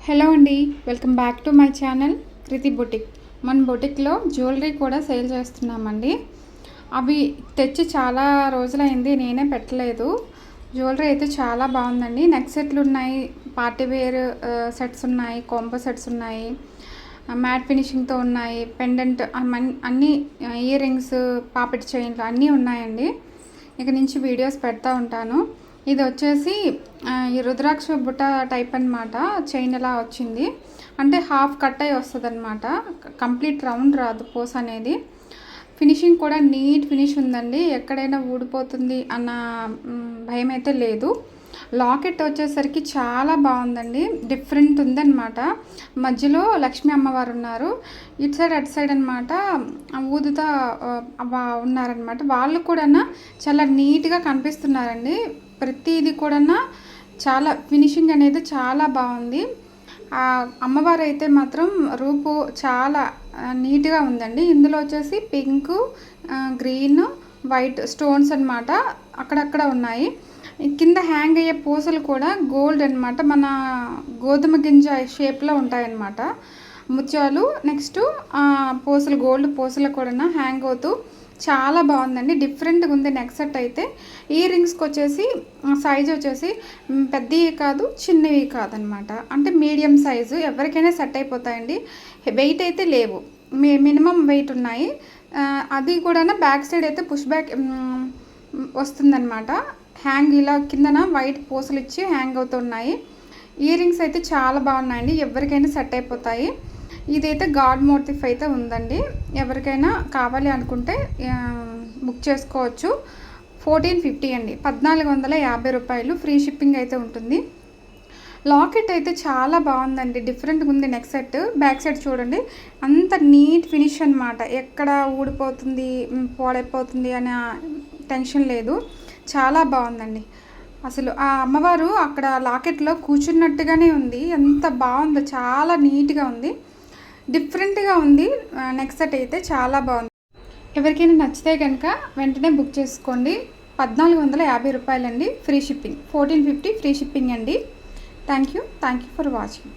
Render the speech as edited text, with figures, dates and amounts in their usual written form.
Hello అండి, welcome back to my channel Kriti boutique. మన బొటిక్లో జ్యువెలరీ కూడా సేల్ చేస్తున్నామండి. అవి తెచ్చి చాలా రోజులైంది, నేనే పెట్టలేదు. జ్యువెలరీ అయితే చాలా బాగుందండి. నెక్ సెట్లు ఉన్నాయి, పార్టీ వేర్ సెట్స్ ఉన్నాయి, కాంబో సెట్స్ ఉన్నాయి, మ్యాట్ ఫినిషింగ్తో ఉన్నాయి, పెండెంట్ అన్నీ, ఇయర్ రింగ్స్, పాపెట్ చైన్లు అన్నీ ఉన్నాయండి. ఇక నుంచి వీడియోస్ పెడతా ఉంటాను. ఇది వచ్చేసి ఈ రుద్రాక్ష బుట్ట టైప్ అనమాట. చైన్ ఎలా వచ్చింది అంటే హాఫ్ కట్ అయి వస్తుంది అనమాట, కంప్లీట్ రౌండ్ రాదు పోస్ అనేది. ఫినిషింగ్ కూడా నీట్ ఫినిష్ ఉందండి, ఎక్కడైనా ఊడిపోతుంది అన్న భయం అయితే లేదు. లాకెట్ వచ్చేసరికి చాలా బాగుందండి, డిఫరెంట్ ఉందన్నమాట. మధ్యలో లక్ష్మీ అమ్మవారు ఉన్నారు, ఇటు సైడ్ అటు సైడ్ అనమాట ఊదుతా ఉన్నారనమాట. వాళ్ళు కూడా చాలా నీట్గా కనిపిస్తున్నారండి. ప్రతిదీ కూడా చాలా ఫినిషింగ్ అనేది చాలా బాగుంది. అమ్మవారు అయితే మాత్రం రూపు చాలా నీట్గా ఉందండి. ఇందులో వచ్చేసి పింక్, గ్రీన్, వైట్ స్టోన్స్ అనమాట అక్కడక్కడ ఉన్నాయి. కింద హ్యాంగ్ అయ్యే పూసలు కూడా గోల్డ్ అనమాట, మన గోధుమ గింజ షేప్లో ఉంటాయన్నమాట ముత్యాలు. నెక్స్ట్ పూసలు, గోల్డ్ పూసలు కూడా హ్యాంగ్ అవుతూ చాలా బాగుందండి, డిఫరెంట్గా ఉంది. నెక్ సెట్ అయితే ఇయర్ రింగ్స్కి వచ్చేసి సైజ్ వచ్చేసి పెద్దవి కాదు, చిన్నవి కాదనమాట, అంటే మీడియం సైజు, ఎవరికైనా సెట్ అయిపోతాయండి. వెయిట్ అయితే లేవు, మినిమం వెయిట్ ఉన్నాయి. అది కూడా బ్యాక్ సైడ్ అయితే పుష్ బ్యాక్ వస్తుందన్నమాట. హ్యాంగ్ ఇలా కిందన వైట్ పూసలు ఇచ్చి హ్యాంగ్ అవుతున్నాయి. ఇయర్ రింగ్స్ అయితే చాలా బాగున్నాయండి, ఎవరికైనా సెట్ అయిపోతాయి. ఇదైతే గాడ్ మోటిఫ్ అయితే ఉందండి, ఎవరికైనా కావాలి అనుకుంటే బుక్ చేసుకోవచ్చు. 1450 అండి, 1450 రూపాయలు, ఫ్రీ షిప్పింగ్ అయితే ఉంటుంది. లాకెట్ అయితే చాలా బాగుందండి, డిఫరెంట్గా ఉంది. నెక్ సెట్ బ్యాక్ సైడ్ చూడండి, అంత నీట్ ఫినిష్ అనమాట, ఎక్కడ ఊడిపోతుంది పాడైపోతుంది అనే టెన్షన్ లేదు, చాలా బాగుందండి. అసలు ఆ అమ్మవారు అక్కడ లాకెట్లో కూర్చున్నట్టుగానే ఉంది, ఎంత బాగుందో, చాలా నీట్గా ఉంది, డిఫరెంట్గా ఉంది. నెక్ సెట్ అయితే చాలా బాగుంది. ఎవరికైనా నచ్చితే కనుక వెంటనే బుక్ చేసుకోండి. 1450 రూపాయలండి, ఫ్రీ షిప్పింగ్. 1450 ఫ్రీ షిప్పింగ్ అండి. Thank you for watching.